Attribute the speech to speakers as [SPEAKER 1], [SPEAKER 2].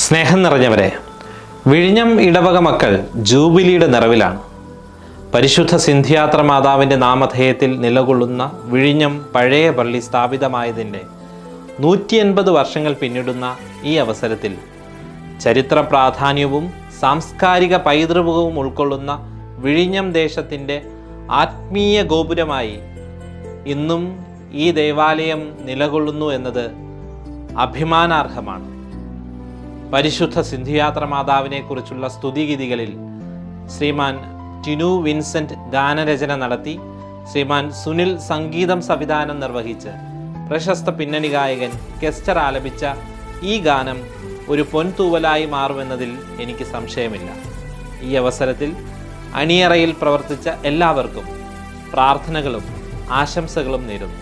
[SPEAKER 1] സ്നേഹം നിറഞ്ഞവരെ, വിഴിഞ്ഞം ഇടവക മക്കൾ ജൂബിലിയുടെ നിറവിലാണ്. പരിശുദ്ധ സിന്ധിയാത്ര മാതാവിൻ്റെ നാമധേയത്തിൽ നിലകൊള്ളുന്ന വിഴിഞ്ഞം പഴയ പള്ളി സ്ഥാപിതമായതിൻ്റെ 180 വർഷങ്ങൾ പിന്നിടുന്ന ഈ അവസരത്തിൽ ചരിത്ര പ്രാധാന്യവും സാംസ്കാരിക പൈതൃകവും ഉൾക്കൊള്ളുന്ന വിഴിഞ്ഞം ദേശത്തിൻ്റെ ആത്മീയ ഗോപുരമായി ഇന്നും ഈ ദേവാലയം നിലകൊള്ളുന്നു എന്നത് അഭിമാനാർഹമാണ്. പരിശുദ്ധ സിന്ധിയാത്ര മാതാവിനെ കുറിച്ചുള്ള സ്തുതിഗീതികളിൽ ശ്രീമാൻ ടിനു വിൻസെൻ്റ് ഗാനരചന നടത്തി, ശ്രീമാൻ സുനിൽ സംഗീതം സംവിധാനം നിർവഹിച്ച് പ്രശസ്ത പിന്നണി ഗായകൻ കെസ്റ്റർ ആലപിച്ച ഈ ഗാനം ഒരു പൊൻതൂവലായി മാറുമെന്നതിൽ എനിക്ക് സംശയമില്ല. ഈ അവസരത്തിൽ അണിയറയിൽ പ്രവർത്തിച്ച എല്ലാവർക്കും പ്രാർത്ഥനകളും ആശംസകളും നേരുന്നു.